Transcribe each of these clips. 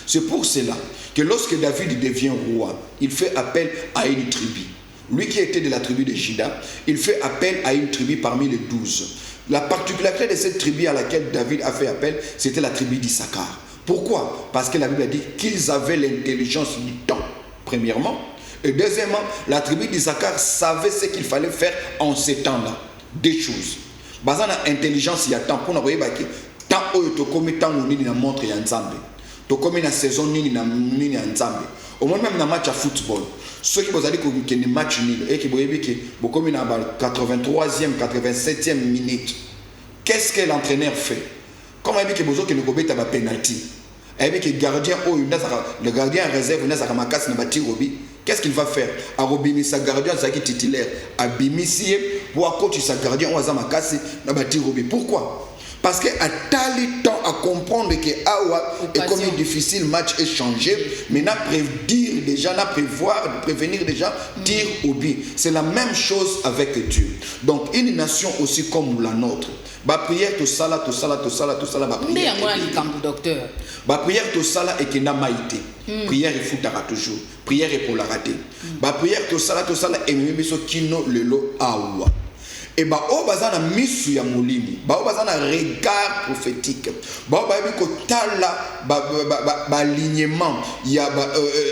C'est pour cela que lorsque David devient roi, il fait appel à une tribu. Lui qui était de la tribu de Juda, il fait appel à une tribu parmi les 12. La particularité de cette tribu à laquelle David a fait appel, c'était la tribu d'Issachar. Pourquoi? Parce que la Bible a dit qu'ils avaient l'intelligence du temps, premièrement. Et deuxièmement, la tribu d'Issachar savait ce qu'il fallait faire en ces temps-là. Des choses. Basant sur l'intelligence, il y a temps. Pour nous voir que tant que tu commis tant que tu montre il y a ensemble. Tu commis la saison ni ensemble. Au moins même dans match à football, ceux qui vous allez que ni match nul et qui vous avez que vous commis dans la 83e, 87e minute. Qu'est-ce que l'entraîneur fait? Comme il dit que vous avez que vous avez un penalty. Il dit que le gardien réserve une casse dans le robi. Qu'est-ce qu'il va faire? Arobimi sa gardien qui titulaire, abimissier pour accoter sa gardien on va ma casse dans le robi. Pourquoi? Parce qu'à tel temps à comprendre que Awa est comme un difficile match échangé, mais n'a prédire déjà, n'a prévenir déjà, tir au but. C'est la même chose avec Dieu. Donc une nation aussi comme la nôtre. Ba prière tout ça là, ba prière. Docteur. Ba prière tout ça là et qui n'a maïté. Prière il faut toujours. Prière est pour la rater. Ba prière tout ça là et même biso kino lelo Awa. Et bah au bazana misu ya molimi ba au bazana regard prophétique ba ba bi ko tala ba alignement ya ba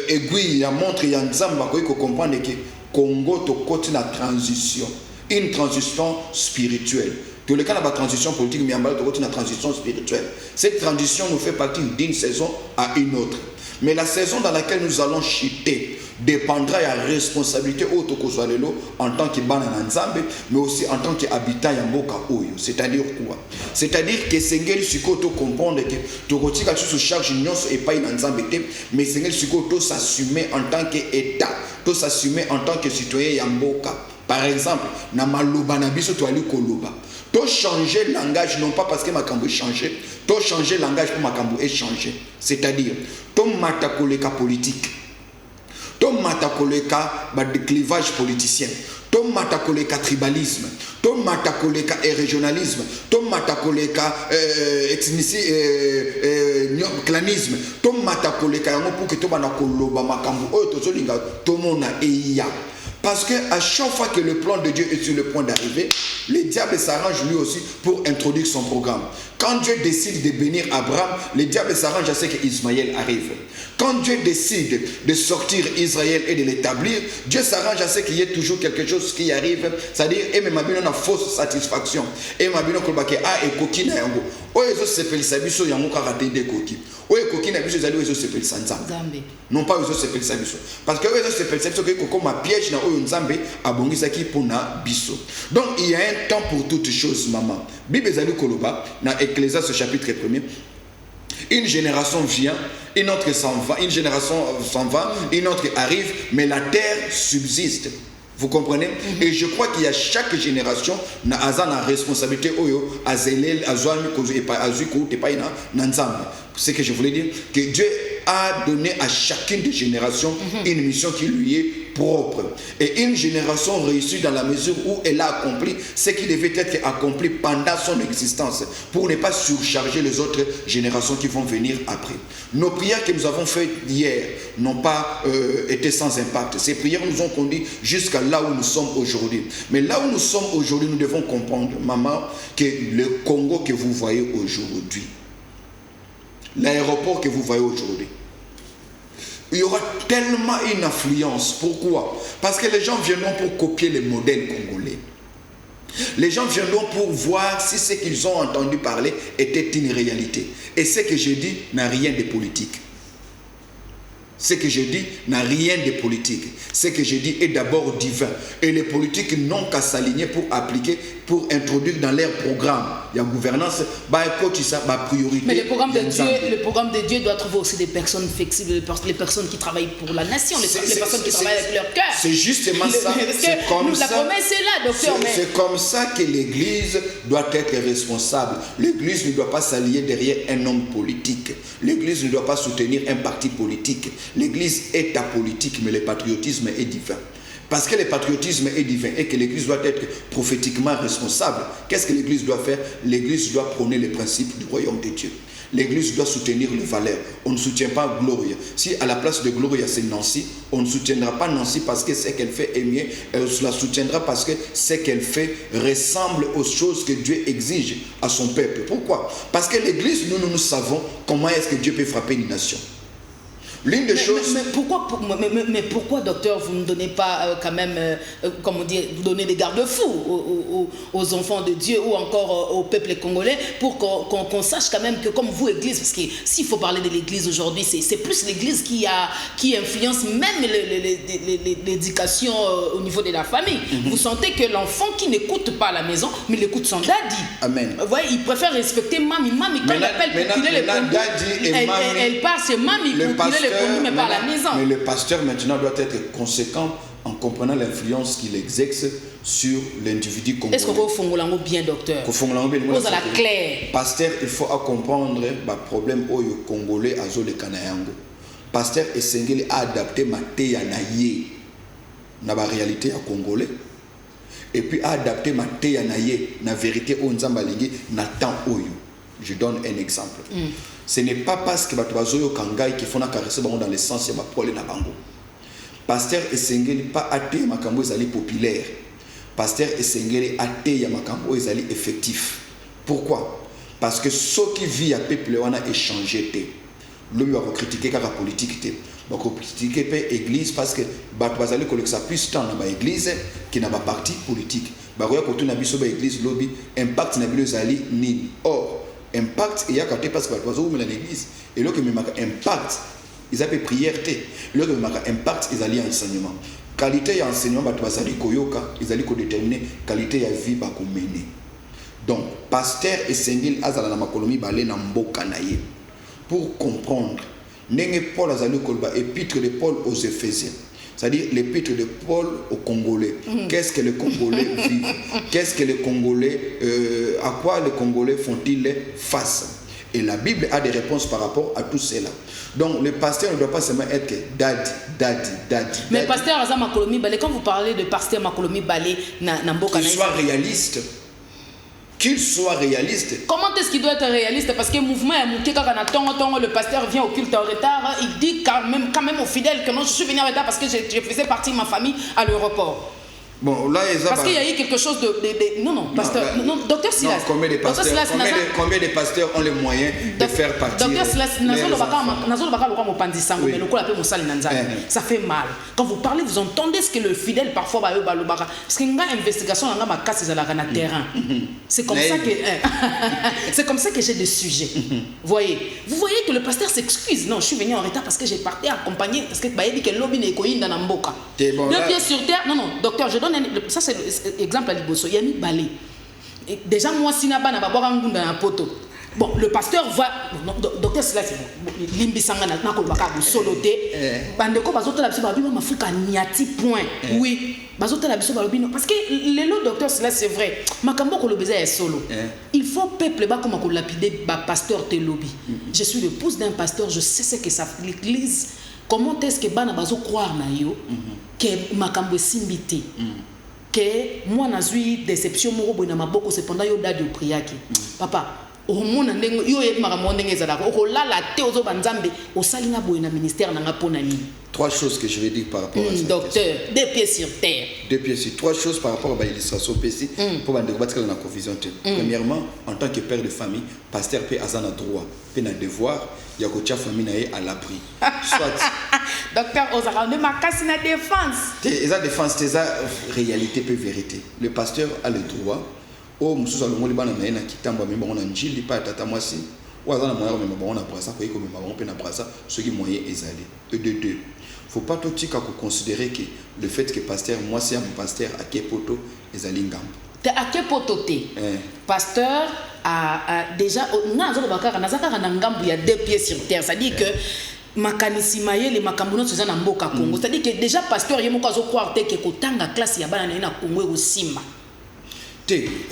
aiguille ya montre ya nzamba ko comprendre que Congo to côté na transition, une transition spirituelle. Tous les cas la transition politique mais en bas to côté na transition spirituelle. Cette transition nous fait partir d'une saison à une autre. Mais la saison dans laquelle nous allons chuter dépendra de la responsabilité en tant que banananzambe, mais aussi en tant qu'habitant Yamboka Oyo. C'est-à-dire quoi? C'est-à-dire que Seigneur Sikoto comprendre que Tokotika se charge union et pas une ensemble, mais Seigneur Sikoto s'assumer en tant qu'État, to s'assumer en tant que citoyen Yamboka. Par exemple, na maloba na biso to ali koloba. To changer langage non pas parce que makambo changé, to changer langage pour makambo échanger. C'est-à-dire, to matakoleka politique. To matakoleka de clivage politicien. To matakoleka tribalisme. To matakoleka régionalisme. To matakoleka clanisme. To matakoleka yango pour que to banakoloba makambo oyo tozolinga to mona eya. Parce qu'à chaque fois que le plan de Dieu est sur le point d'arriver, le diable s'arrange lui aussi pour introduire son programme. Quand Dieu décide de bénir Abraham, le diable s'arrange à ce qu'Ismaël arrive. Quand Dieu décide de sortir Israël et de l'établir, Dieu s'arrange à ce qu'il y ait toujours quelque chose qui arrive. C'est-à-dire, et même a une fausse satisfaction. Et ma bino kolbake a et kokina yango. O ezo sepeli sabiso yango karaté de koki. O e kokina biso zali ezo sepeli sanzambe. Non pas ezo sepeli sabiso. Parce que ezo sepeli sabiso que koko ma piège na oyo nzambe abongisaki pona biso. Donc il y a un temps pour toutes choses, maman. Bible ezali koloba na Ecclésiaste chapitre 1er. Une génération vient, une autre s'en va, une génération s'en va, une autre arrive, mais la terre subsiste. Vous comprenez? Et je crois qu'il y a chaque génération na responsabilité oyo azelel azwami kozu epa azuko te pa ina nanzambe. Ce que je voulais dire, que Dieu a donné à chacune des générations une mission qui lui est propre. Et une génération réussit dans la mesure où elle a accompli ce qui devait être accompli pendant son existence, pour ne pas surcharger les autres générations qui vont venir après. Nos prières que nous avons faites hier n'ont pas été sans impact. Ces prières nous ont conduits jusqu'à là où nous sommes aujourd'hui. Mais là où nous sommes aujourd'hui, nous devons comprendre, maman, que le Congo que vous voyez aujourd'hui, l'aéroport que vous voyez aujourd'hui, il y aura tellement une influence. Pourquoi? Parce que les gens viendront pour copier les modèles congolais. Les gens viendront pour voir si ce qu'ils ont entendu parler était une réalité. Et ce que je dis n'a rien de politique. Ce que je dis n'a rien de politique. Ce que je dis est d'abord divin. Et les politiques n'ont qu'à s'aligner pour appliquer, pour introduire dans leur programme. Il y a gouvernance, priorité. Mais le programme de Dieu doit trouver aussi des personnes flexibles, les personnes qui travaillent pour la nation, les personnes qui travaillent avec leur cœur. C'est justement ça. La promesse est là, docteur. C'est comme ça que l'Église doit être responsable. L'Église ne doit pas s'allier derrière un homme politique. L'Église ne doit pas soutenir un parti politique. L'Église est apolitique, mais le patriotisme est divin. Parce que le patriotisme est divin et que l'Église doit être prophétiquement responsable. Qu'est-ce que l'Église doit faire? L'Église doit prôner les principes du royaume de Dieu. l'église doit soutenir les valeurs. On ne soutient pas Gloria. Si à la place de Gloria c'est Nancy, on ne soutiendra pas Nancy parce que ce qu'elle fait est mieux, elle la soutiendra parce que ce qu'elle fait ressemble aux choses que Dieu exige à son peuple. Pourquoi? Parce que l'église, nous savons comment est-ce que Dieu peut frapper une nation. L'une des choses... Mais pourquoi, docteur, vous ne donnez pas quand même, comment dire, vous donnez des garde-fous aux enfants de Dieu ou encore au peuple congolais pour qu'on sache quand même que comme vous, Église, parce que s'il faut parler de l'Église aujourd'hui, c'est plus l'Église qui influence même l'éducation au niveau de la famille. Vous sentez que l'enfant qui n'écoute pas à la maison, mais il écoute son daddy. Amen. Vous voyez, il préfère respecter mamie. Mamie, quand elle appelle pour culer les pondus, elle part chez mamie pour culer les pondus, mais pas à la maison. Mais le pasteur maintenant doit être conséquent en comprenant l'influence qu'il exerce sur l'individu congolais. Est-ce que vous fongolez bien, docteur? Vous à la claire. Pasteur, il faut comprendre le problème au congolais à zone de Kanayango. Pasteur Essengeli a adapté ma teya na ye na ba réalité à congolais. Et puis a adapté ma teya na ye na vérité au nzamba lingi na temps oyo. Je donne un exemple. Ce n'est pas parce que Batuazoyo Kangai qui font la caresse dans le sens de Paul na bango. Pasteur Essengeli pas athée makambo ezali populaire. Pasteur Essengeli athée makambo ezali effectif. Pourquoi? Parce que ce qui vit à peuple wana échangé té. L'homme va critiquer car la politique té. Va critiquer pe église parce que Batouazali que ça puisse tant dans l'église qui n'a pas parti politique. Ba roya ko tuna biso ba église lobby impact na bilo zali nini. Or impact il y a quand parce que oiseau dans l'église et là que me marque impact ils appellent prière té là que me marque impact ils allaient enseignement qualité ya enseignement bato bazali koyoka ils allaient ko déterminer qualité ya vie ba ko mener. Donc pasteur Essengeli azala na makolomi balé na mboka na ye pour comprendre ndenge Paul azali kolba épître de Paul aux Éphésiens. C'est-à-dire l'épître de Paul aux Congolais. Qu'est-ce que les Congolais vivent? Qu'est-ce que les Congolais, à quoi les Congolais font-ils face? Et la Bible a des réponses par rapport à tout cela. Donc le pasteur ne doit pas seulement être que daddy. Mais pasteur Azam Makolomi Balé, quand vous parlez de pasteur Makolomi Balé, qu'il soit réaliste. Qu'il soit réaliste. Comment est-ce qu'il doit être réaliste? Parce que le mouvement est mouké quand le pasteur vient au culte en retard, il dit quand même aux fidèles que non, je suis venu en retard parce que je faisais partie de ma famille à l'aéroport. Bon, là, parce qu'il y a eu quelque chose de... Non, pasteur... Non, docteur Silas. Non, combien de pasteurs ont les moyens de faire partie... Docteur Silas, ça fait mal. Quand vous parlez, vous entendez ce que le fidèle parfois va parce qu'il y a une investigation dans ma casse sur le terrain. C'est comme ça que... C'est comme ça que j'ai des sujets. Vous voyez que le pasteur s'excuse. Non, je suis venu en retard parce que j'ai parti accompagner... Parce que il dit que l'objet n'est pas dans la mboka. Deux pieds sur terre... Non, docteur, je donne ça c'est l'exemple à Liboso. Il y a mis balai. Déjà moi si n'a pas na boire un dans un poteau. Bon, le pasteur va docteur Silas limbi sanga na ko baka soloté. Bandeko bazoto la biso ba bima Afrika niati point. Oui, bazoto la biso ba lobino parce que le docteur Silas c'est vrai. Makambo ko lobeza est solo. Il faut peuple ba comme ko lapider ba pasteur te lobby. Je suis l'épouse d'un pasteur, je sais ce que ça l'église. Comment est-ce que bana bazo croire na yo que makambo simbité que moi nazui déception moko boina maboko cependant yo dadi priaki papa au mona ndenge yo yeba makambo ndenge ezalaka okolala te ozo banzambe osalinga boina ministère nanga pona nini. Trois choses que je vais dire par rapport à ça. Docteur, deux pieds sur terre. Deux pieds sur trois choses par rapport à l'illustration PC pour battre dans la confusion. Premièrement, en tant que père de famille, pasteur peut avoir droit, peut avoir devoir, il y a que famille à l'abri. Soit. Docteur, on a rendu ma casse na défense. Et la défense, c'est la réalité peut vérité. Le pasteur a le droit. Oh, monsieur Salomon, il va na kitamba mais bon on a njili pas tata moi si. Ou azana moyen mais bon on a brasa ko iko mais bon peut na brasa ce qui moyen ezali. De deux. Faut pas tout tika ko considérer que le fait que pasteur moi c'est un pasteur à Kepoto ezali ngambo. Te à Kepoto te. Pasteur a déjà na zo bakara na zakara na ngambo il y a deux pieds sur terre, ça dit que makanisi mayele makambo no tozana mboka Congo, c'est à dire que déjà pasteur yemo ko zo croire te que kotanga classe ya bana na Congo e simba.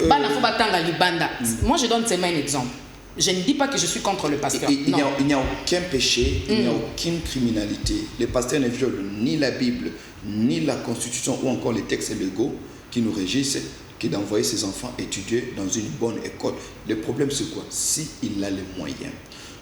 Bana faut batanga libanda. Moi je donne seulement un exemple. Je ne dis pas que je suis contre le pasteur. Il n'y a aucun péché, il n'y a aucune criminalité. Le pasteur ne viole ni la Bible, ni la Constitution ou encore les textes légaux qui nous régissent que d'envoyer ses enfants étudier dans une bonne école. Le problème c'est quoi? Si il a les moyens.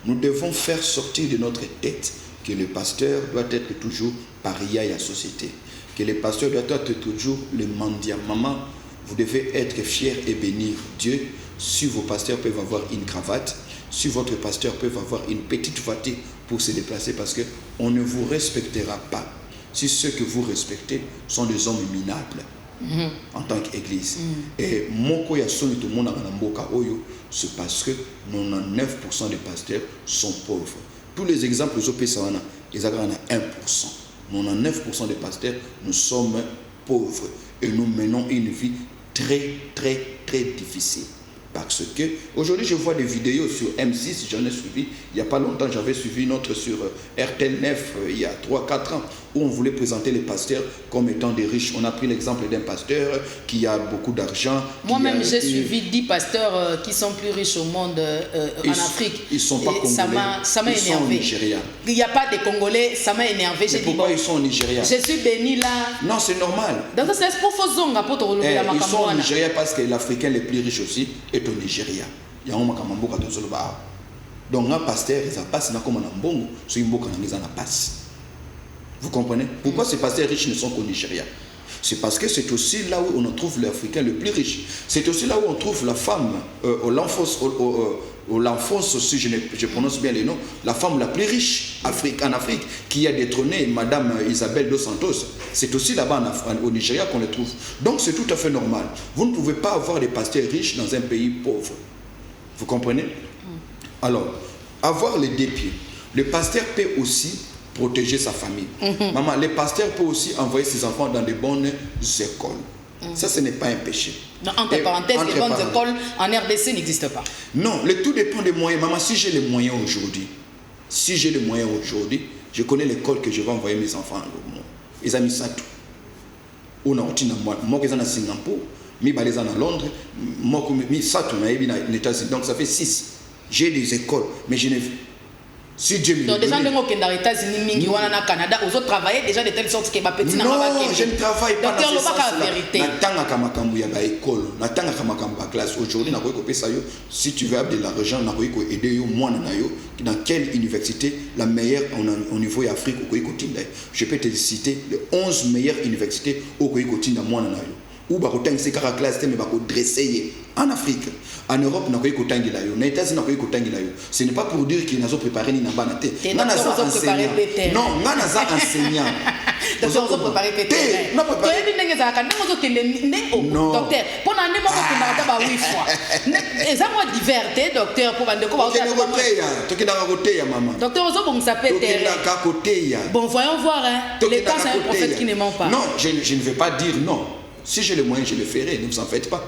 Nous devons faire sortir de notre tête que le pasteur doit être toujours paria à la société, que le pasteur doit être toujours le mendiant. Maman, vous devez être fiers et bénir Dieu si vos pasteurs peuvent avoir une cravate, si votre pasteur peut avoir une petite voiture pour se déplacer, parce qu'on ne vous respectera pas si ceux que vous respectez sont des hommes minables en tant qu'église. Et moko ya soni to mona na mboka oyo, c'est parce que 99% des pasteurs sont pauvres. Tous les exemples que je peux ça ils ont 1%. 99% des pasteurs, nous sommes pauvres et nous menons une vie très difficile. Parce que aujourd'hui je vois des vidéos sur M6, j'en ai suivi il n'y a pas longtemps, j'avais suivi une autre sur RTL9 il y a 3-4 ans, où on voulait présenter les pasteurs comme étant des riches. On a pris l'exemple d'un pasteur qui a beaucoup d'argent. Moi-même j'ai suivi 10 pasteurs qui sont plus riches au monde en Afrique. Ils ne sont pas congolais, ça m'a ils sont au énervé. Nigeria. Il n'y a pas de Congolais, ça m'a énervé. Mais pourquoi ils sont au Nigeria? Je suis béni là. Non, c'est normal. Donc c'est pour Fozonga pour te relever la Ils sont au Nigeria parce que l'Africain le plus riche aussi est au Nigeria. Il y a un makamamboka de Zoloba. Donc un pasteur, il passe comme un mbongo, sur une boka na passe. Vous comprenez? Pourquoi ces pasteurs riches ne sont qu'au Nigeria? C'est parce que c'est aussi là où on trouve l'Africain le plus riche. C'est aussi là où on trouve la femme, l'enfance aussi, je prononce bien les noms, la femme la plus riche en Afrique, qui a détrôné Madame Isabelle dos Santos. C'est aussi là-bas au Nigeria qu'on le trouve. Donc c'est tout à fait normal. Vous ne pouvez pas avoir des pasteurs riches dans un pays pauvre. Vous comprenez? Alors, avoir les deux pieds. Le pasteur peut aussi protéger sa famille. Maman, le pasteur peut aussi envoyer ses enfants dans de bonnes écoles. Ça, ce n'est pas un péché. Non, entre parenthèses, les bonnes écoles en RDC n'existent pas. Non, le tout dépend des moyens. Maman, si j'ai les moyens aujourd'hui, je connais l'école que je vais envoyer mes enfants. Ils ont mis ça tout. On a aussi moi qui à Singapour, mi baleza à Londres, moi qui ça tout na États-Unis. Donc ça fait 6. J'ai des écoles, mais je n'ai si Dieu me donc, des gens qui sont aux États-Unis, au Canada, aux autres travaillent déjà de telle sorte que ma petite non, je ne travaille pas dans ce sens-là. Aujourd'hui, si tu veux avoir de l'argent, aider dans quelle université la meilleure au niveau d'Afrique, je peux te citer les 11 meilleures universités au Koïkotin dans moi. Ou bakotangi c'est car classe mais bako dresser en Afrique, en Europe na koyi kotangi la yo, na États-Unis na koyi kotangi la yo. Ce n'est pas pour dire qu'ils n'ont préparé ni na banate. Ngana za enseignant. Non, ngana za enseignant. Donc on a préparé peut-être. Non, préparé. Tu es venu dans un nous autres ne docteur. Pour na ne mo ko na ba 8 fois. Et ça moi diverté docteur pour bande ko ba. Toki na côté ya maman. Docteur ozo bon ça peut être. Bon voyons voir hein. L'État c'est un prophète qui ne ment pas. Non, je ne vais pas dire non. Si j'ai les moyens, je le ferai, ne vous en faites pas.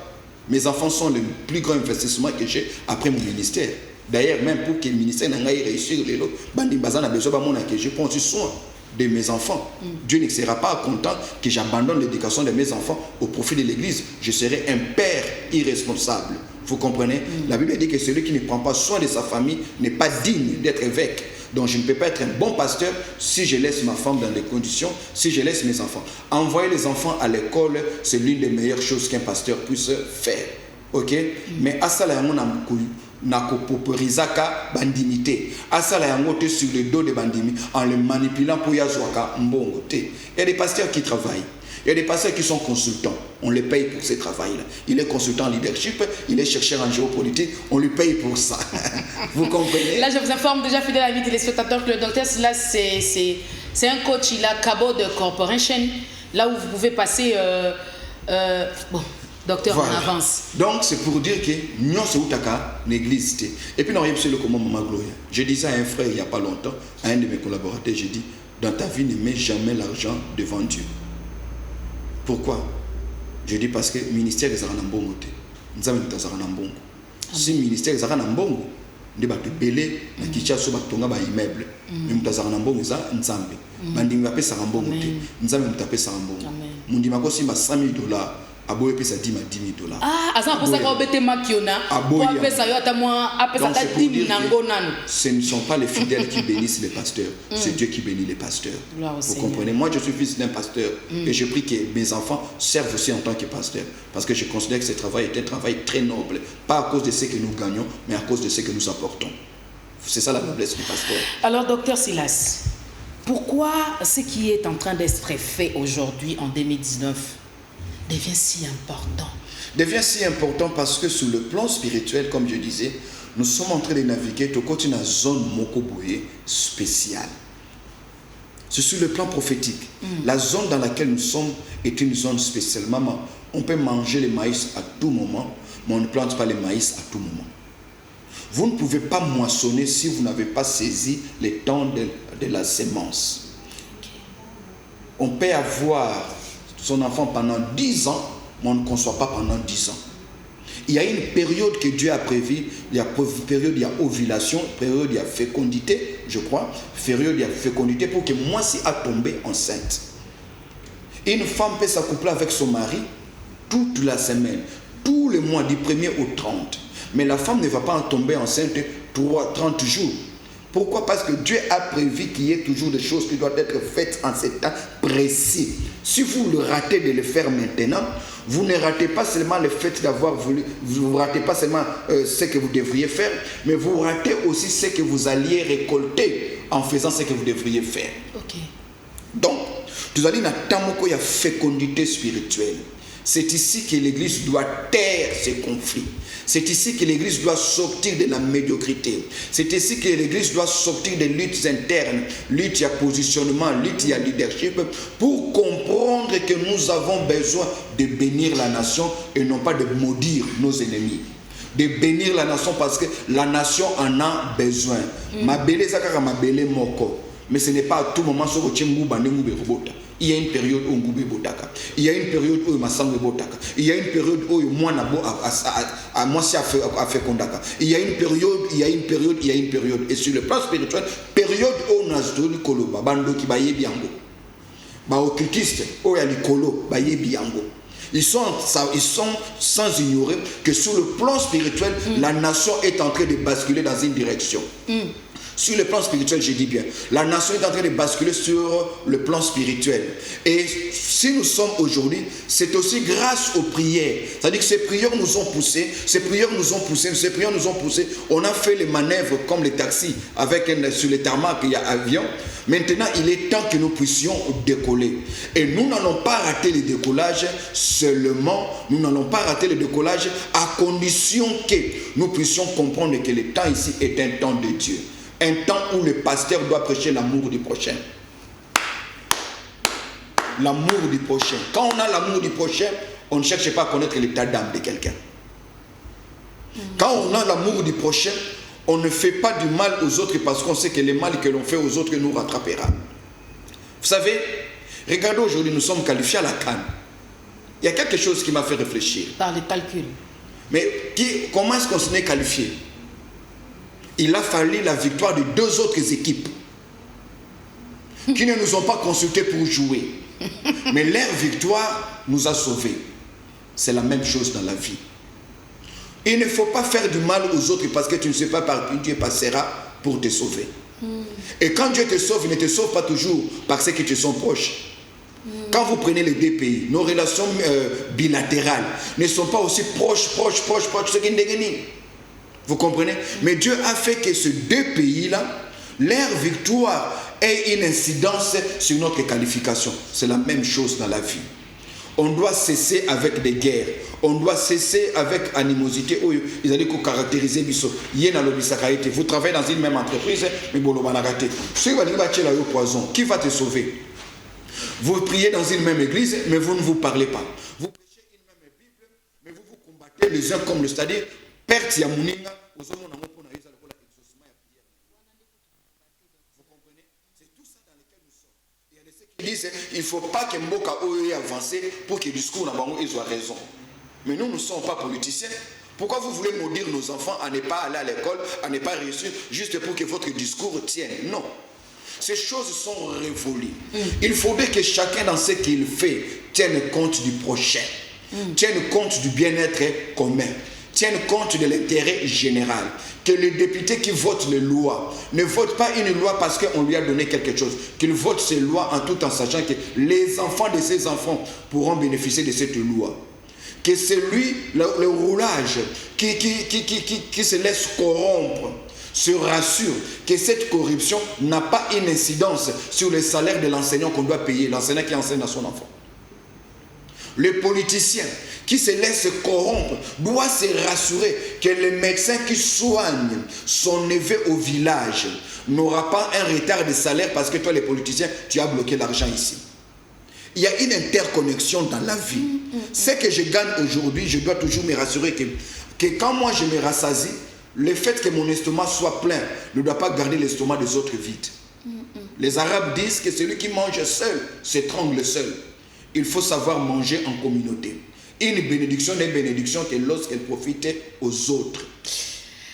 Mes enfants sont le plus grand investissement que j'ai après mon ministère. D'ailleurs, même pour que le ministère n'ait réussi, je prends aussi soin de mes enfants. Dieu ne sera pas content que j'abandonne l'éducation de mes enfants au profit de l'Église. Je serai un père irresponsable. Vous comprenez? La Bible dit que celui qui ne prend pas soin de sa famille n'est pas digne d'être évêque. Donc je ne peux pas être un bon pasteur si je laisse ma femme dans des conditions, si je laisse mes enfants. Envoyer les enfants à l'école, c'est l'une des meilleures choses qu'un pasteur puisse faire. Ok? Mais à ça, nakopoporizaka bandimité. Asala yango te sur le dos de bandimi en le manipulant pour yazwaka mbongo te. Il y a des pasteurs qui travaillent. Il y a des pasteurs qui sont consultants. On les paye pour ce travail-là. Il est consultant en leadership, il est chercheur en géopolitique, on lui paye pour ça. Vous comprenez? Là, je vous informe déjà, fidèle amis téléspectateurs, que le docteur, là, c'est un coach, il a Cabo de Corporation, là où vous pouvez passer... bon, docteur, voilà. On avance. Donc, c'est pour dire que nous sommes l'église. Et puis, nous avons le comment Maman Gloria. Je disais à un frère il n'y a pas longtemps, à un de mes collaborateurs, j'ai dit, dans ta vie, ne mets jamais l'argent devant Dieu. Pourquoi? Je dis parce que le ministère est en bongo. Nous avons si le ministère est en bongo, nous avons belé, nous avons immeuble. Nous avons bongo, nous avons nzambe. Nous avons pesa bongo. Nous avons pesa bongo. Nous avons 100 000 $. Aboye pesa 10 $. Ah, asa pour ça qu'on bête makiona. Pour pesa yo ata moi, apesa ta 10 nango nanu. Ce ne sont pas les fidèles qui bénissent les pasteurs, c'est Dieu qui bénit les pasteurs. Vous comprenez? Moi je suis fils d'un pasteur et je prie que mes enfants servent aussi en tant que pasteurs parce que je considère que ce travail est un travail très noble, pas à cause de ce que nous gagnons, mais à cause de ce que nous apportons. C'est ça la noblesse du pasteur. Alors, docteur Silas, pourquoi ce qui est en train d'être fait aujourd'hui, en 2019, devient si important? Devient si important parce que sur le plan spirituel, comme je disais, nous sommes en train de naviguer tout côté une zone mokoboye spéciale. C'est sur le plan prophétique. La zone dans laquelle nous sommes est une zone spéciale. Maman, on peut manger le maïs à tout moment, mais on ne plante pas le maïs à tout moment. Vous ne pouvez pas moissonner si vous n'avez pas saisi les temps de la sémence. On peut avoir son enfant pendant 10 ans, mais on ne conçoit pas pendant 10 ans. Il y a une période que Dieu a prévue, il y a période, il y a ovulation, période, il y a fécondité, je crois, période, il y a fécondité pour que moi, si a tombé enceinte. Une femme peut s'accoupler avec son mari toute la semaine, tous les mois, du 1er au 30. Mais la femme ne va pas en tomber enceinte 30 jours. Pourquoi? Parce que Dieu a prévu qu'il y ait toujours des choses qui doivent être faites en cet temps précis. Si vous le ratez de le faire maintenant, vous ne ratez pas seulement le fait d'avoir voulu, vous ne ratez pas seulement ce que vous devriez faire, mais vous ratez aussi ce que vous alliez récolter en faisant ce que vous devriez faire. Okay. Donc, tu as dit, il y a fécondité spirituelle. C'est ici que l'Église doit taire ses conflits. C'est ici que l'Église doit sortir de la médiocrité. C'est ici que l'Église doit sortir des luttes internes. Lutte à positionnement, lutte à leadership, pour comprendre que nous avons besoin de bénir la nation et non pas de maudire nos ennemis. De bénir la nation parce que la nation en a besoin. Ma belle zakara ma belle moko. Mais ce n'est pas à tout moment sur le il y a une période où Ngoubé Botaka. Il y a une période où Massangwe Botaka. Il y a une période où Moanabo a Moissi a fait Kondaka. Il y a une période. Et sur le plan spirituel, période où Nazdo Kolo, Bando qui baye biango. Baokritiste, où il y a Nikolo, baye biango. Ils sont sans ignorer que sur le plan spirituel, la nation est en train de basculer dans une direction. Sur le plan spirituel, je dis bien, la nation est en train de basculer sur le plan spirituel. Et si nous sommes aujourd'hui, c'est aussi grâce aux prières. C'est-à-dire que ces prières nous ont poussés, on a fait les manœuvres comme les taxis, sur les tarmacs, il y a avion. Maintenant, il est temps que nous puissions décoller. Et nous n'allons pas rater le décollage seulement, nous n'allons pas rater le décollage à condition que nous puissions comprendre que le temps ici est un temps de Dieu. Un temps où le pasteur doit prêcher l'amour du prochain. L'amour du prochain. Quand on a l'amour du prochain, on ne cherche pas à connaître l'état d'âme de quelqu'un. Quand on a l'amour du prochain, on ne fait pas du mal aux autres parce qu'on sait que le mal que l'on fait aux autres nous rattrapera. Vous savez, regardez aujourd'hui, nous sommes qualifiés à la CAN. Il y a quelque chose qui m'a fait réfléchir. Par les calculs. Mais comment est-ce qu'on s'en est qualifié? Il a fallu la victoire de 2 autres équipes qui ne nous ont pas consultés pour jouer. Mais leur victoire nous a sauvés. C'est la même chose dans la vie. Il ne faut pas faire du mal aux autres parce que tu ne sais pas par qui Dieu passera pour te sauver. Et quand Dieu te sauve, il ne te sauve pas toujours parce que tu sont proches. Quand vous prenez les 2 pays, nos relations bilatérales ne sont pas aussi proches. Vous comprenez? Mais Dieu a fait que ces 2 pays-là, leur victoire ait une incidence sur notre qualification. C'est la même chose dans la vie. On doit cesser avec des guerres. On doit cesser avec animosité. Ils allaient caractériser Bisso. Vous travaillez dans une même entreprise, mais poison. Qui va te sauver? Vous priez dans une même église, mais vous ne vous parlez pas. Vous prêchez une même Bible, mais vous vous combattez les uns comme le c'est-à-dire perte ya muninga aux hommes pour na yeza la exaucement ya prière. Vous comprenez? C'est tout ça dans lequel nous sommes. Il y a des ceux qui disent il ne faut pas que Mboka ait avancé pour que le discours na bango ait raison. Mais nous ne sommes pas politiciens. Pourquoi vous voulez maudire nos enfants à ne pas aller à l'école, à ne pas réussir juste pour que votre discours tienne? Non. Ces choses sont révolues. Il faudrait que chacun dans ce qu'il fait tienne compte du prochain, tienne compte du bien-être commun, tienne compte de l'intérêt général. Que les députés qui votent les lois ne votent pas une loi parce qu'on lui a donné quelque chose, qu'ils votent ces lois tout en sachant que les enfants de ces enfants pourront bénéficier de cette loi. Que c'est lui, le roulage, qui se laisse corrompre, se rassure que cette corruption n'a pas une incidence sur le salaire de l'enseignant qu'on doit payer, l'enseignant qui enseigne à son enfant. Le politicien qui se laisse corrompre doit se rassurer que le médecin qui soigne son neveu au village n'aura pas un retard de salaire parce que toi, les politiciens, tu as bloqué l'argent ici. Il y a une interconnexion dans la vie. Ce que je gagne aujourd'hui, je dois toujours me rassurer que quand moi je me rassasie, le fait que mon estomac soit plein ne doit pas garder l'estomac des autres vide. Les Arabes disent que celui qui mange seul s'étrangle seul. Il faut savoir manger en communauté. Une bénédiction n'est bénédiction que lorsqu'elle profite aux autres.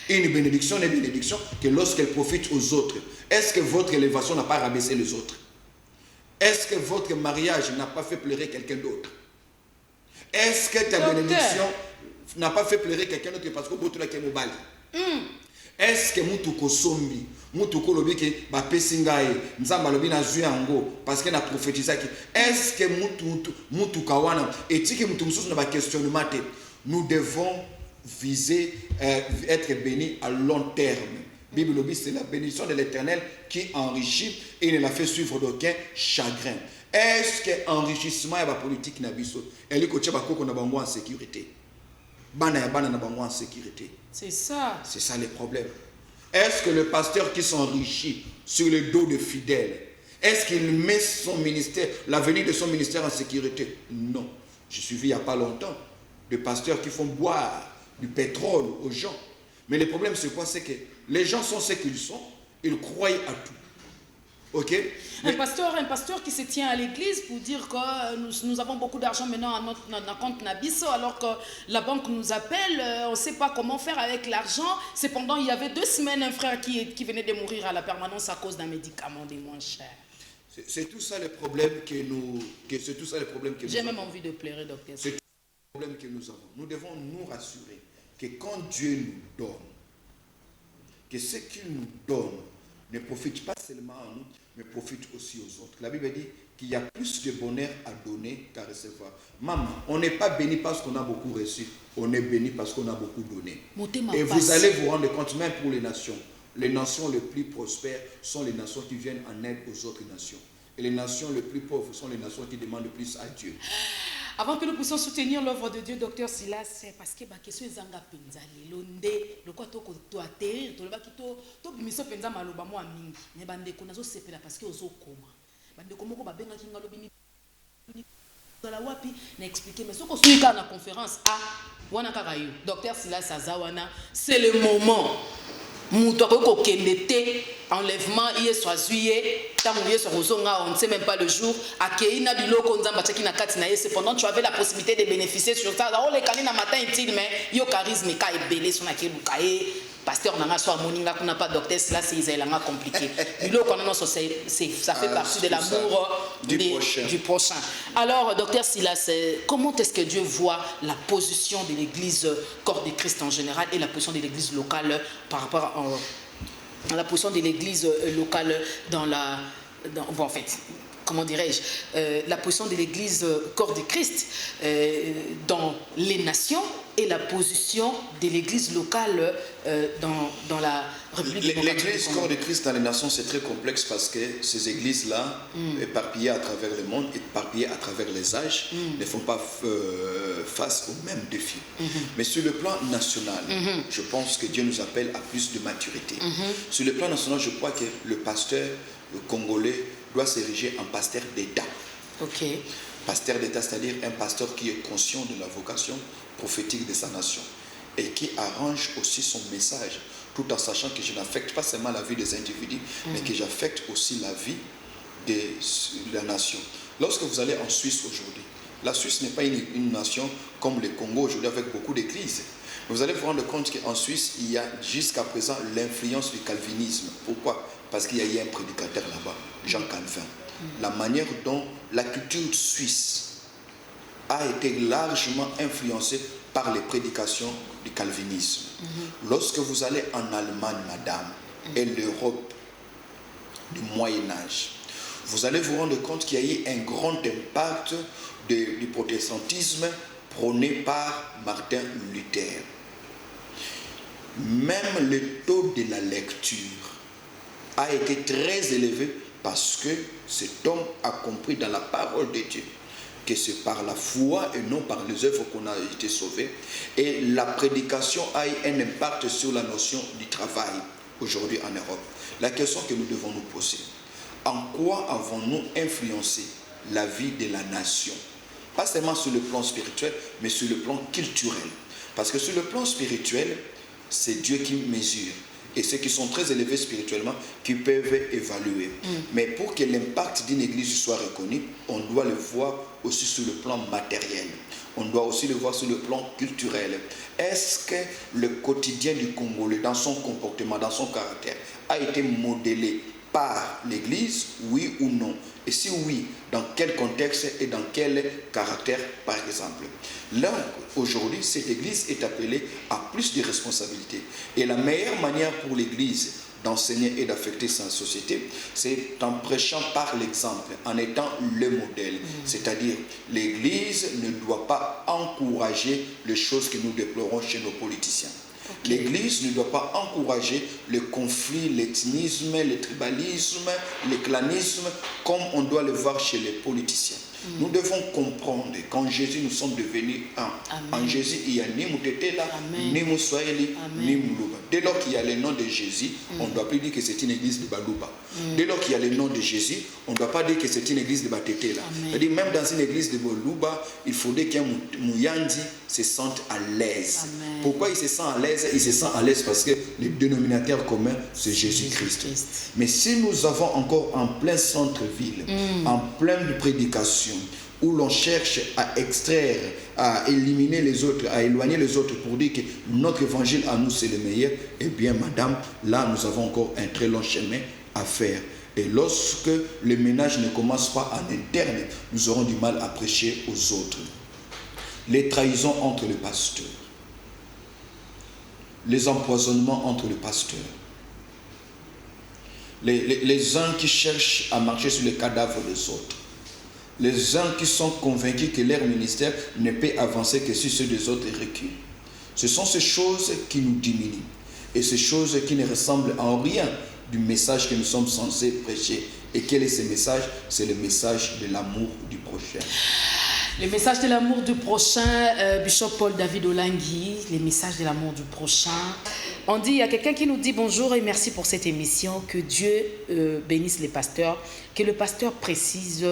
Une bénédiction n'est bénédiction que lorsqu'elle profite aux autres. Est-ce que votre élévation n'a pas rabaissé les autres? Est-ce que votre mariage n'a pas fait pleurer quelqu'un d'autre? Est-ce que ta bénédiction n'a pas fait pleurer quelqu'un d'autre parce que vous êtes mobile? Est-ce que mutuko sombi, mutuko lobi ke ba pesingaye, nzamba lobi na zui yango parce que na prophétisé ki. Est-ce que mutuka wana etiki mutu mususu na ba questionnement te. Nous devons viser être bénis à long terme. Bible lobi c'est la bénédiction de l'Éternel qui enrichit et ne la fait suivre d'aucun chagrin. Est-ce que enrichissement est la politique na biso? Elle ko tchaba koko na bango en sécurité. Bana ya bana na bango en sécurité. C'est ça. C'est ça le problème. Est-ce que le pasteur qui s'enrichit sur le dos de fidèles, est-ce qu'il met son ministère, l'avenir de son ministère en sécurité? Non. J'ai suivi il n'y a pas longtemps des pasteurs qui font boire du pétrole aux gens. Mais le problème c'est quoi? C'est que les gens sont ce qu'ils sont, ils croient à tout. Ok? Un pasteur qui se tient à l'église pour dire que nous avons beaucoup d'argent maintenant à notre compte Nabiso, alors que la banque nous appelle, on ne sait pas comment faire avec l'argent. Cependant, il y avait 2 semaines un frère qui venait de mourir à la permanence à cause d'un médicament des moins chers. C'est tout ça le problème que nous J'ai même envie de pleurer, docteur. C'est tout le problème que nous avons. Nous devons nous rassurer que quand Dieu nous donne, que ce qu'il nous donne ne profite pas seulement à nous, mais profite aussi aux autres. La Bible dit qu'il y a plus de bonheur à donner qu'à recevoir. Maman, on n'est pas béni parce qu'on a beaucoup reçu, on est béni parce qu'on a beaucoup donné. Et vous allez vous rendre compte, même pour les nations les plus prospères sont les nations qui viennent en aide aux autres nations. Et les nations les plus pauvres sont les nations qui demandent le plus à Dieu. Avant que nous puissions soutenir l'œuvre de Dieu, docteur Silas, c'est parce que la question est le quoi to atterrir, to leba kito to miso penza maloba mo amingi. Ne bande ko nazo sepela parce que ozo koma. Bande ko moko ba benga kinga lobi ni la wapi na expliquer mais soko suika na conférence wana kaka yo. Docteur Silas Azawana, c'est le moment. Muto ko kendete enlèvement hier soit juillet tant hier sur ozonga on ne sait même pas le jour akeina biloko nzamba tchaki na kati na yese pendant tu avais la possibilité de bénéficier sur ça on les kanina matin intime mais yo charisme ka ebele sur na keluka pasteur nanga so moninga kuna pas docteur cela c'est iselanga compliqué biloko non ça fait partie de l'amour du prochain. Alors docteur Silas, comment est-ce que Dieu voit la position de l'église corps de Christ en général et la position de l'église locale par rapport à la position de l'église locale en fait, comment dirais-je, la position de l'église corps de Christ dans les nations et la position de l'église locale dans la République démocratique. L'église corps de Christ dans les nations, c'est très complexe parce que ces églises-là, éparpillées à travers le monde, éparpillées à travers les âges, ne font pas face aux mêmes défis. Mais sur le plan national, je pense que Dieu nous appelle à plus de maturité. Sur le plan national, je crois que le pasteur congolais doit s'ériger en pasteur d'État. Pasteur d'État, c'est-à-dire un pasteur qui est conscient de la vocation prophétique de sa nation et qui arrange aussi son message tout en sachant que je n'affecte pas seulement la vie des individus, mais que j'affecte aussi la vie de la nation. Lorsque vous allez en Suisse aujourd'hui, la Suisse n'est pas une nation comme le Congo aujourd'hui avec beaucoup d'églises. Vous allez vous rendre compte qu'en Suisse, il y a jusqu'à présent l'influence du calvinisme. Pourquoi? Parce qu'il y a eu un prédicateur là-bas, Jean Calvin. La manière dont la culture suisse a été largement influencée par les prédications du calvinisme. Lorsque vous allez en Allemagne, madame, et l'Europe du Moyen-Âge, vous allez vous rendre compte qu'il y a eu un grand impact du protestantisme prôné par Martin Luther. même le taux de la lecture a été très élevé parce que cet homme a compris dans la parole de Dieu que c'est par la foi et non par les œuvres qu'on a été sauvé. Et la prédication a eu un impact sur la notion du travail aujourd'hui en Europe. La question que nous devons nous poser, en quoi avons-nous influencé la vie de la nation? Pas seulement sur le plan spirituel, mais sur le plan culturel. Parce que sur le plan spirituel, c'est Dieu qui mesure. Et ceux qui sont très élevés spirituellement, qui peuvent évaluer. Mais pour que l'impact d'une église soit reconnu, on doit le voir aussi sur le plan matériel. On doit aussi le voir sur le plan culturel. Est-ce que le quotidien du Congolais, dans son comportement, dans son caractère, a été modélé par l'église, oui ou non? Et si oui, dans quel contexte et dans quel caractère, par exemple? Là, aujourd'hui, cette église est appelée à plus de responsabilités. Et la meilleure manière pour l'église d'enseigner et d'affecter sa société, c'est en prêchant par l'exemple, en étant le modèle. C'est-à-dire, l'église ne doit pas encourager les choses que nous déplorons chez nos politiciens. L'église ne doit pas encourager le conflit, l'ethnisme, le tribalisme, le clanisme, comme on doit le voir chez les politiciens. Nous devons comprendre qu'en Jésus, nous sommes devenus un. Amen. En Jésus, il n'y a ni Moutetela, ni Moussoaeli, ni Moulouba. Dès lors qu'il y a le nom de Jésus, on ne doit plus dire que c'est une église de Balouba. Dès lors qu'il y a le nom de Jésus, on ne doit pas dire que c'est une église de Batetela. C'est-à-dire, même dans une église de Balouba, il faudrait qu'un Mouyandi se sente à l'aise. Pourquoi il se sent à l'aise? Il se sent à l'aise parce que le dénominateur commun, c'est Jésus-Christ. Mais si nous avons encore en plein centre-ville, en pleine prédication, où l'on cherche à extraire, à éliminer les autres, à éloigner les autres pour dire que notre évangile à nous c'est le meilleur, eh bien madame, là nous avons encore un très long chemin à faire. Et lorsque le ménage ne commence pas en interne, nous aurons du mal à prêcher aux autres. Les trahisons entre les pasteurs, les empoisonnements entre les pasteurs, les uns qui cherchent à marcher sur les cadavres des autres, les uns qui sont convaincus que leur ministère ne peut avancer que si ceux des autres reculent. Ce sont ces choses qui nous diminuent et ces choses qui ne ressemblent en rien du message que nous sommes censés prêcher. Et quel est ce message? C'est le message de l'amour du prochain. Le message de l'amour du prochain, Bishop Paul David Olangui, le message de l'amour du prochain. On dit, il y a quelqu'un qui nous dit bonjour et merci pour cette émission, que Dieu bénisse les pasteurs, que le pasteur précise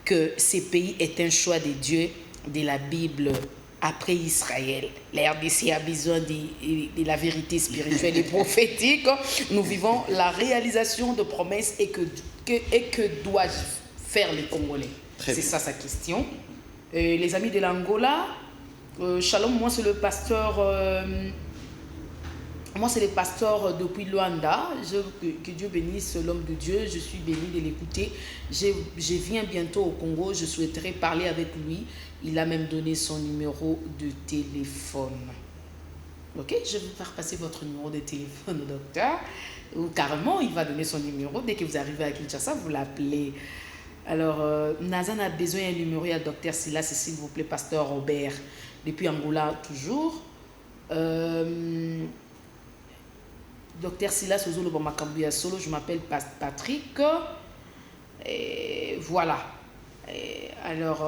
que ces pays est un choix de Dieu, de la Bible après Israël. La RDC a besoin de la vérité spirituelle et prophétique. Nous vivons la réalisation de promesses et que doivent faire les Congolais? C'est ça sa question. Les amis de l'Angola, Shalom, moi c'est le pasteur... Moi, c'est le pasteur depuis Luanda. Que Dieu bénisse l'homme de Dieu. Je suis béni de l'écouter. Je viens bientôt au Congo. Je souhaiterais parler avec lui. Il a même donné son numéro de téléphone. Ok, je vais faire passer votre numéro de téléphone au docteur. Ou carrément, il va donner son numéro. Dès que vous arrivez à Kinshasa, vous l'appelez. Alors, Nazan a besoin d'un numéro à docteur Silas, s'il vous plaît, pasteur Robert. Depuis Angola, toujours. Docteur Silas Ozolo Bamakambuya Solo, je m'appelle Patrick. Et voilà. Alors,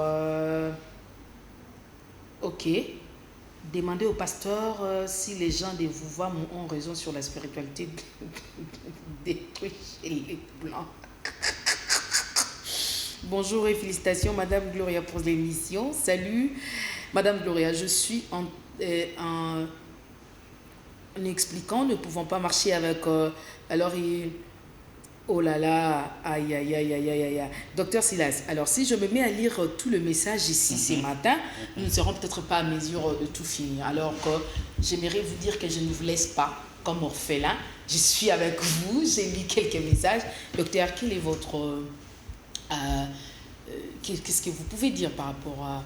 ok. Demandez au pasteur si les gens de Vouva ont raison sur la spiritualité détruite chez les Blancs. Bonjour et félicitations, Madame Gloria, pour l'émission. Salut, Madame Gloria. Je suis en expliquant, ne pouvons pas marcher avec... alors, oh là là, aïe, aïe, aïe, aïe, aïe, aïe. Docteur Silas, alors si je me mets à lire tout le message ici ce matin, nous ne serons peut-être pas à mesure de tout finir. Alors que j'aimerais vous dire que je ne vous laisse pas comme orphelin. Je suis avec vous, j'ai lu quelques messages. Docteur, quel est votre... qu'est-ce que vous pouvez dire par rapport à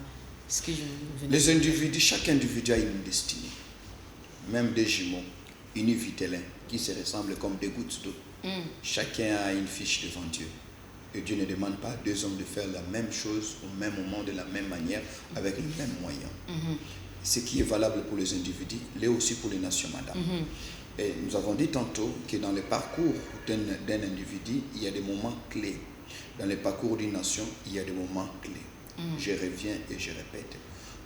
ce que je venais de dire? Les individus, chaque individu a une destinée. Même des jumeaux, univitellins, qui se ressemblent comme des gouttes d'eau. Chacun a une fiche devant Dieu. Et Dieu ne demande pas à deux hommes de faire la même chose au même moment, de la même manière, avec les mêmes moyens. ce qui est valable pour les individus, l'est aussi pour les nations, madame. Et nous avons dit tantôt que dans le parcours d'un individu, il y a des moments clés. Dans le parcours d'une nation, il y a des moments clés. Je reviens et je répète.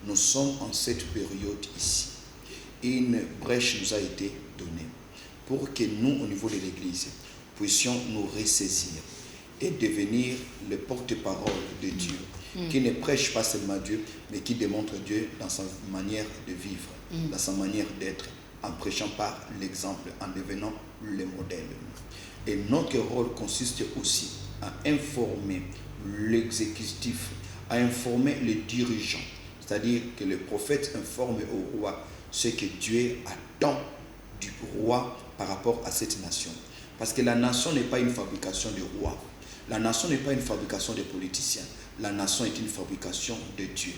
Nous sommes en cette période ici. Une brèche nous a été donnée pour que nous, au niveau de l'Église, puissions nous ressaisir et devenir le porte-parole de Dieu, qui ne prêche pas seulement Dieu, mais qui démontre Dieu dans sa manière de vivre, dans sa manière d'être, en prêchant par l'exemple, en devenant le modèle. Et notre rôle consiste aussi à informer l'exécutif, à informer les dirigeants, c'est-à-dire que le prophète informe au roi ce que Dieu attend du roi par rapport à cette nation. Parce que la nation n'est pas une fabrication de rois. La nation n'est pas une fabrication de politiciens. La nation est une fabrication de Dieu.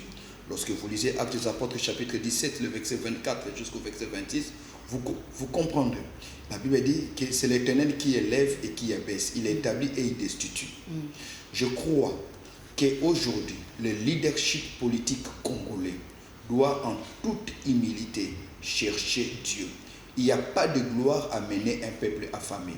Lorsque vous lisez Actes des Apôtres chapitre 17, le verset 24 jusqu'au verset 26, vous comprendrez. La Bible dit que c'est l'Éternel qui élève et qui abaisse. Il établit et il destitue. Je crois qu'aujourd'hui, le leadership politique congolais doit en toute humilité chercher Dieu. Il n'y a pas de gloire à mener un peuple affamé.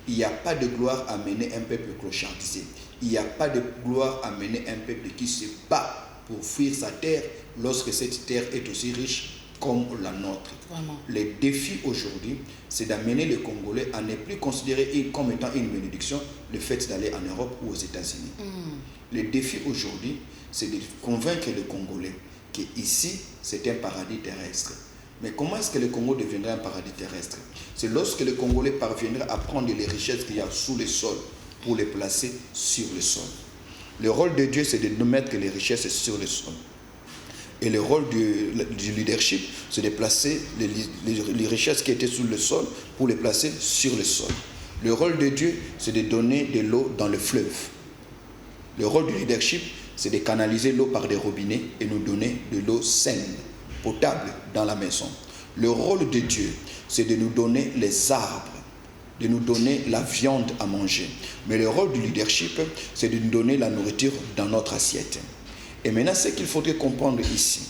Il n'y a pas de gloire à mener un peuple clochardisé. Il n'y a pas de gloire à mener un peuple qui se bat pour fuir sa terre lorsque cette terre est aussi riche comme la nôtre. Vraiment. Le défi aujourd'hui, c'est d'amener les Congolais à ne plus considérer comme étant une bénédiction le fait d'aller en Europe ou aux États-Unis. Le défi aujourd'hui, c'est de convaincre les Congolais qu'ici, c'est un paradis terrestre. Mais comment est-ce que le Congo deviendra un paradis terrestre? C'est lorsque les Congolais parviendraient à prendre les richesses qu'il y a sous le sol pour les placer sur le sol. Le rôle de Dieu, c'est de nous mettre les richesses sur le sol. Et le rôle du leadership, c'est de placer les richesses qui étaient sous le sol pour les placer sur le sol. Le rôle de Dieu, c'est de donner de l'eau dans le fleuve. Le rôle du leadership, c'est de canaliser l'eau par des robinets et nous donner de l'eau saine, potable dans la maison. Le rôle de Dieu, c'est de nous donner les arbres, de nous donner la viande à manger. Mais le rôle du leadership, c'est de nous donner la nourriture dans notre assiette. Et maintenant, ce qu'il faudrait comprendre ici,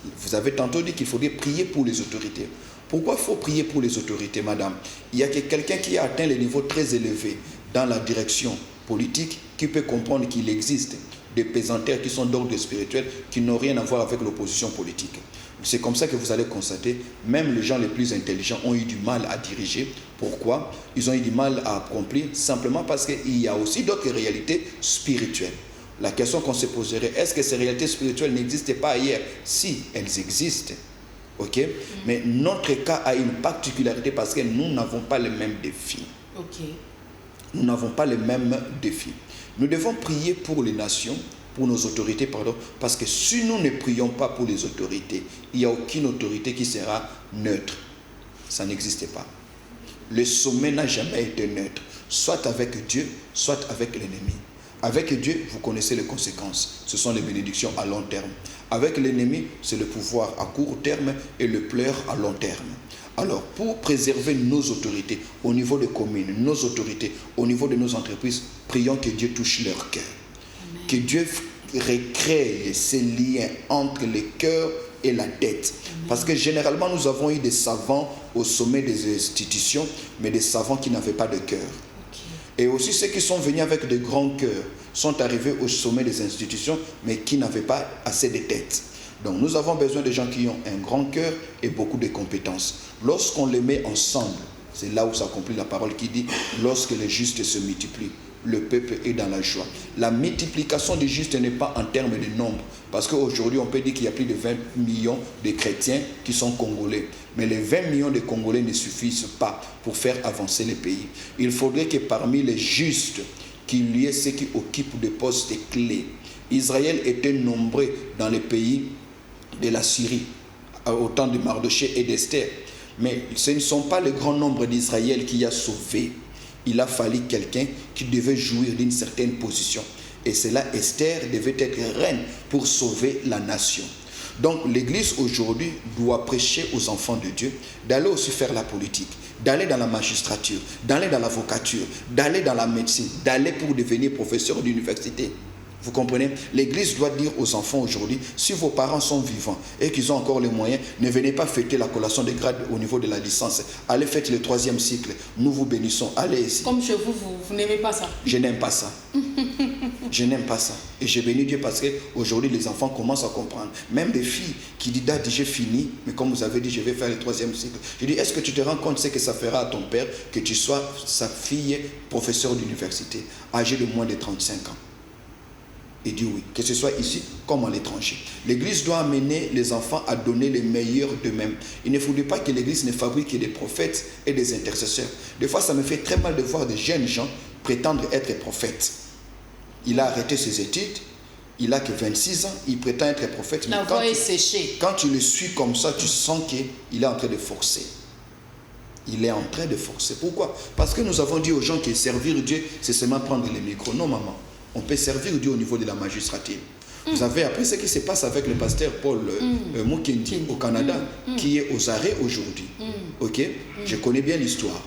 vous avez tantôt dit qu'il faudrait prier pour les autorités. Pourquoi il faut prier pour les autorités, madame? Il y a quelqu'un qui a atteint les niveaux très élevés dans la direction politique qui peut comprendre qu'il existe des pesanteurs qui sont d'ordre spirituel qui n'ont rien à voir avec l'opposition politique. C'est comme ça que vous allez constater, même les gens les plus intelligents ont eu du mal à diriger. Pourquoi? Ils ont eu du mal à accomplir simplement parce qu'il y a aussi d'autres réalités spirituelles. La question qu'on se poserait, est-ce que ces réalités spirituelles n'existaient pas ailleurs? Si, elles existent. Ok? Mais notre cas a une particularité parce que nous n'avons pas les mêmes défis. Ok. Nous n'avons pas les mêmes défis. Nous devons prier pour les nations, pour nos autorités, pardon, parce que si nous ne prions pas pour les autorités, il n'y a aucune autorité qui sera neutre. Ça n'existe pas. Le sommet n'a jamais été neutre, soit avec Dieu, soit avec l'ennemi. Avec Dieu, vous connaissez les conséquences. Ce sont les bénédictions à long terme. Avec l'ennemi, c'est le pouvoir à court terme et le pleur à long terme. Alors, pour préserver nos autorités au niveau des communes, nos autorités au niveau de nos entreprises, prions que Dieu touche leur cœur. Amen. Que Dieu recrée ces liens entre les cœurs et la tête. Amen. Parce que généralement, nous avons eu des savants au sommet des institutions, mais des savants qui n'avaient pas de cœur. Et aussi ceux qui sont venus avec de grands cœurs sont arrivés au sommet des institutions, mais qui n'avaient pas assez de tête. Donc nous avons besoin de gens qui ont un grand cœur et beaucoup de compétences. Lorsqu'on les met ensemble, c'est là où s'accomplit la parole qui dit « Lorsque les justes se multiplient, le peuple est dans la joie ». La multiplication des justes n'est pas en termes de nombre, parce qu'aujourd'hui on peut dire qu'il y a plus de 20 millions de chrétiens qui sont congolais. Mais les 20 millions de Congolais ne suffisent pas pour faire avancer le pays. Il faudrait que parmi les justes, qu'il y ait ceux qui occupent des postes clés. Israël était nombreux dans les pays de la Syrie, au temps de Mardochée et d'Esther. Mais ce ne sont pas le grand nombre d'Israël qui a sauvé. Il a fallu quelqu'un qui devait jouir d'une certaine position. Et c'est là Esther devait être reine pour sauver la nation. Donc l'Église aujourd'hui doit prêcher aux enfants de Dieu, d'aller aussi faire la politique, d'aller dans la magistrature, d'aller dans l'avocature, d'aller dans la médecine, d'aller pour devenir professeur d'université. Vous comprenez? L'Église doit dire aux enfants aujourd'hui, si vos parents sont vivants et qu'ils ont encore les moyens, ne venez pas fêter la collation des grades au niveau de la licence. Allez fêter le 3e cycle. Nous vous bénissons. Allez ici. Comme chez vous, vous n'aimez pas ça? Je n'aime pas ça. Je n'aime pas ça. Et j'ai béni Dieu parce qu'aujourd'hui, les enfants commencent à comprendre. Même des filles qui disent, Dad, j'ai fini, mais comme vous avez dit, je vais faire le 3e cycle. Je dis, est-ce que tu te rends compte ce que ça fera à ton père que tu sois sa fille professeur d'université, âgée de moins de 35 ans? Il dit oui, que ce soit ici comme à l'étranger. L'Église doit amener les enfants à donner les meilleurs d'eux-mêmes. Il ne faudrait pas que l'Église ne fabrique des prophètes et des intercesseurs. Des fois, ça me fait très mal de voir des jeunes gens prétendre être prophètes. Il a arrêté ses études, il n'a que 26 ans, il prétend être prophète. La voix est séchée. Quand tu le suis comme ça, tu sens qu'il est en train de forcer. Il est en train de forcer. Pourquoi? Parce que nous avons dit aux gens que servir Dieu, c'est seulement prendre les micros. Non, maman. On peut servir Dieu au niveau de la magistrature. Vous avez appris ce qui se passe avec le pasteur Paul Mukendi au Canada, qui est aux arrêts aujourd'hui. Ok? Je connais bien l'histoire.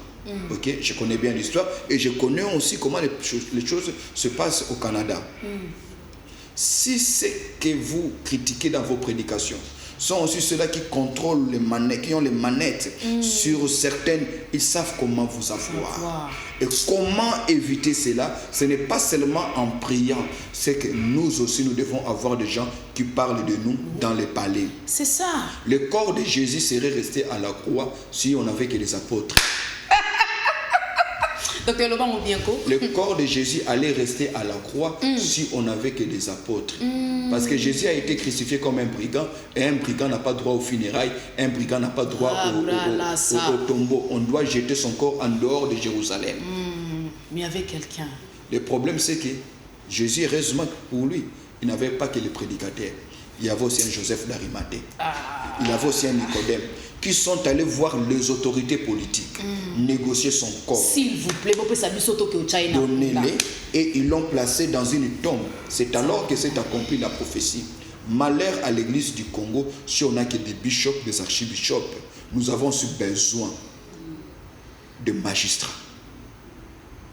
Ok? Je connais bien l'histoire et je connais aussi comment les choses se passent au Canada. Si c'est que vous critiquez dans vos prédications, sont aussi ceux-là qui contrôlent les manettes, qui ont les manettes sur certaines, ils savent comment vous avoir. Et comment éviter cela? Ce n'est pas seulement en priant, c'est que nous aussi nous devons avoir des gens qui parlent de nous dans les palais. C'est ça. Le corps de Jésus serait resté à la croix si on n'avait que les apôtres. Docteur Loban Obienko. Le corps de Jésus allait rester à la croix si on n'avait que des apôtres. Parce que Jésus a été crucifié comme un brigand, et un brigand n'a pas droit aux funérailles, un brigand n'a pas droit au tombeau. On doit jeter son corps en dehors de Jérusalem. Mais il y avait quelqu'un. Le problème, c'est que Jésus, heureusement pour lui, il n'avait pas que les prédicateurs. Il y avait aussi un Joseph d'Arimathée. Il y avait aussi un Nicodème qui sont allés voir les autorités politiques, négocier son corps. S'il vous plaît, vous pouvez donnez-les et ils l'ont placé dans une tombe. C'est alors que s'est accomplie la prophétie. Malheur à l'église du Congo si on n'a que des bishops, des archibishops. Nous avons ce besoin de magistrats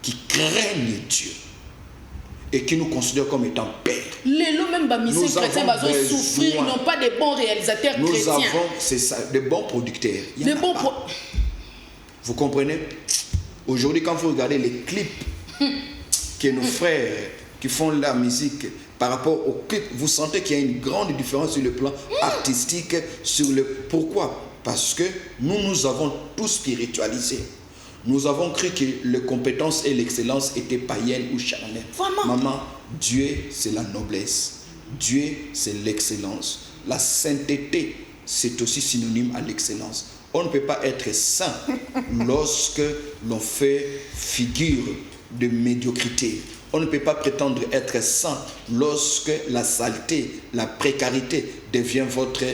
qui craignent Dieu et qui nous considèrent comme étant pères. Les lots même bamisés chrétiens vont souffrir, ils n'ont pas de bons réalisateurs chrétiens. Nous avons, c'est ça, de bons producteurs. Vous comprenez? Aujourd'hui, quand vous regardez les clips que nos frères qui font la musique par rapport aux clips, vous sentez qu'il y a une grande différence sur le plan artistique. Pourquoi? Parce que nous avons tout spiritualisé. Nous avons cru que les compétences et l'excellence étaient païennes ou charnelles. Maman, Dieu, c'est la noblesse. Dieu, c'est l'excellence. La sainteté, c'est aussi synonyme à l'excellence. On ne peut pas être saint lorsque l'on fait figure de médiocrité. On ne peut pas prétendre être saint lorsque la saleté, la précarité devient votre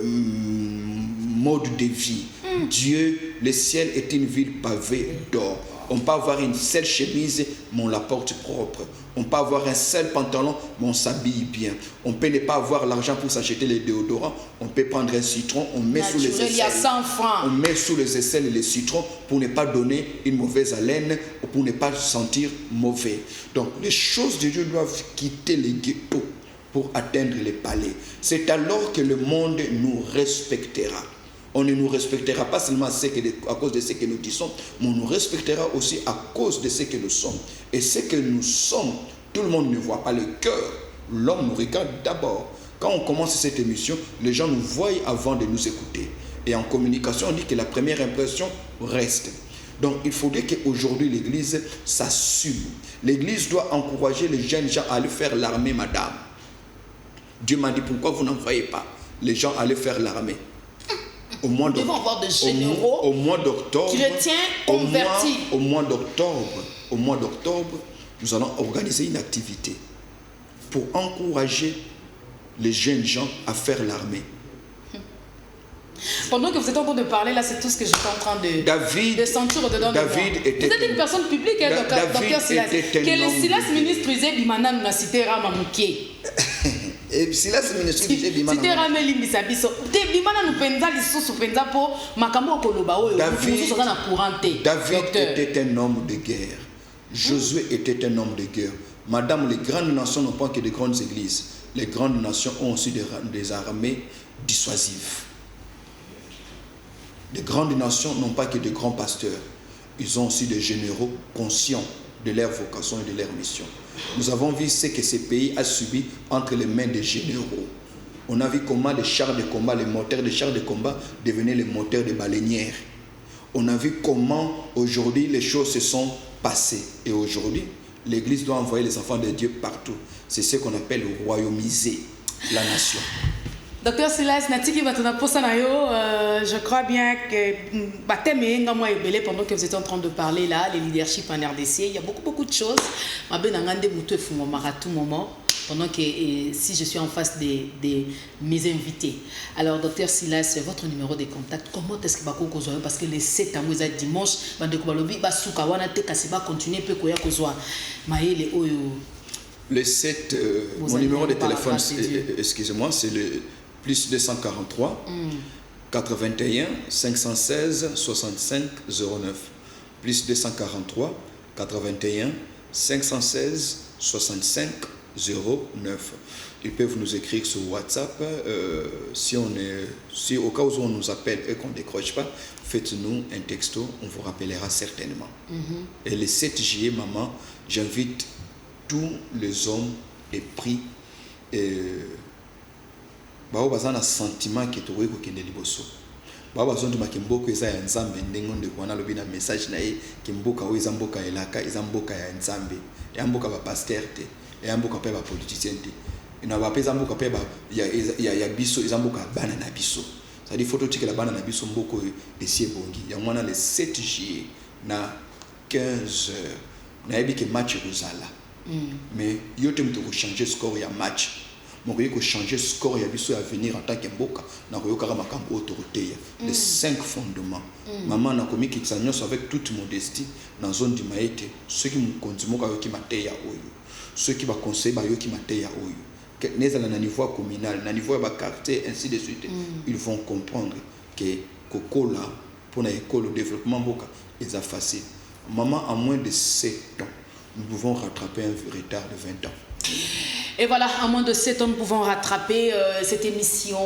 mode de vie. Dieu, le ciel est une ville pavée d'or. On peut avoir une seule chemise, mais on la porte propre. On peut avoir un seul pantalon, mais on s'habille bien. On peut ne pas avoir l'argent pour s'acheter les déodorants. On peut prendre un citron, on met sous les aisselles. Il y a 100 francs. On met sous les aisselles les citrons pour ne pas donner une mauvaise haleine ou pour ne pas se sentir mauvais. Donc, les choses de Dieu doivent quitter les ghettos pour atteindre les palais. C'est alors que le monde nous respectera. On ne nous respectera pas seulement à cause de ce que nous disons, mais on nous respectera aussi à cause de ce que nous sommes. Et ce que nous sommes, tout le monde ne voit pas le cœur. L'homme nous regarde d'abord. Quand on commence cette émission, les gens nous voient avant de nous écouter. Et en communication, on dit que la première impression reste. Donc il faudrait qu'aujourd'hui l'Église s'assume. L'Église doit encourager les jeunes gens à aller faire l'armée, madame. Dieu m'a dit, pourquoi vous n'envoyez pas les gens aller faire l'armée? Au mois d'octobre, chrétiens convertis. Au mois d'octobre, nous allons organiser une activité pour encourager les jeunes gens à faire l'armée. Pendant que vous êtes en train de parler, là, c'est tout ce que j'étais en train de sentir au-dedans de moi. Vous êtes une personne publique, hein, docteur Silas. Que le Silas ministre disait Bimana nous a cité Ramamouké. Silas ministre disait Bimana. Cité Rameli Misabiso. Bimana nous penza lisusu penza pour makambo koloba oyo. David était un homme de guerre. Josué était un homme de guerre. Madame, les grandes nations n'ont pas que de grandes églises. Les grandes nations ont aussi des armées dissuasives. Les grandes nations n'ont pas que de grands pasteurs. Ils ont aussi des généraux conscients de leur vocation et de leur mission. Nous avons vu ce que ce pays a subi entre les mains des généraux. On a vu comment les chars de combat, les moteurs de chars de combat devenaient les moteurs de baleinières. On a vu comment aujourd'hui les choses se sont passées. Et aujourd'hui, l'Église doit envoyer les enfants de Dieu partout. C'est ce qu'on appelle royaumiser la nation. Docteur Silas, je crois bien que pendant que vous étiez en train de parler là, les leadership en RDC, il y a beaucoup de choses. À tout moment, pendant que si je suis en face de mes invités. Alors, docteur Silas, votre numéro de contact, comment est-ce que vous avez parce que les 7 ans, vous êtes dimanche, le 7, mon numéro de téléphone, excusez-moi, c'est le plus 243 81 516 65 09. Plus 243 81 516 65 09. Ils peuvent nous écrire sur WhatsApp. Si au cas où on nous appelle et qu'on ne décroche pas, faites-nous un texto, on vous rappellera certainement. Et le 7 juillet, maman, j'invite tous les hommes épris et bao bazana sentiment que tu weko kende liboso bao bazondo makimboka eza ya nzambe ndengo nde kwana lobi na message na ye kimboka o eza mboka elaka eza mboka ya nzambe ya mboka ba pasteur te ya mboka pe ba politicien te ina ba peza mboka pe ba ya biso eza mboka bana na biso ça dit photo tikela bana na biso mboko esie bongi ya mwana le 7 juillet na 15h na yebi ke match rozala mais yote mtu ko changer score ya match. Mon pays changer score et à venir en tant qu'emboka na koyoka makambo autorité les 5 fondements. Maman na komi kitsanyo avec toute modestie dans zone du maïté ceux qui me continuent ka yoki mateya oyo ceux qui va conseiller ba yoki mateya oyo nezala na niveau communal na niveau ba quartier ainsi de suite ils vont comprendre que kokola pour na école au développement mboka est facile. Maman à moins de 7 ans nous pouvons rattraper un retard de 20 ans. Et voilà, en moins de 7 ans, nous pouvons rattraper. Cette émission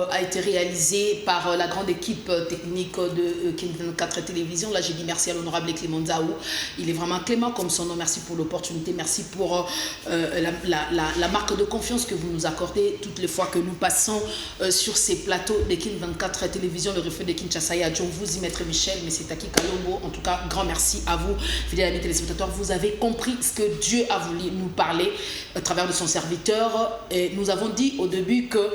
a été réalisée par la grande équipe technique de Kin 24 Télévision. Là, j'ai dit merci à l'honorable Clément Zaou. Il est vraiment Clément comme son nom. Merci pour l'opportunité. Merci pour la marque de confiance que vous nous accordez toutes les fois que nous passons sur ces plateaux de Kin 24 Télévision, le reflet de Kinshasa. Et à John, vous y maître Michel, mais c'est Taki Kalombo. En tout cas, grand merci à vous, fidèles amis téléspectateurs. Vous avez compris ce que Dieu a voulu nous parler à travers de son serviteur. Et nous avons dit au début que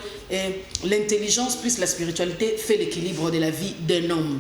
l'intelligence plus la spiritualité fait l'équilibre de la vie d'un homme.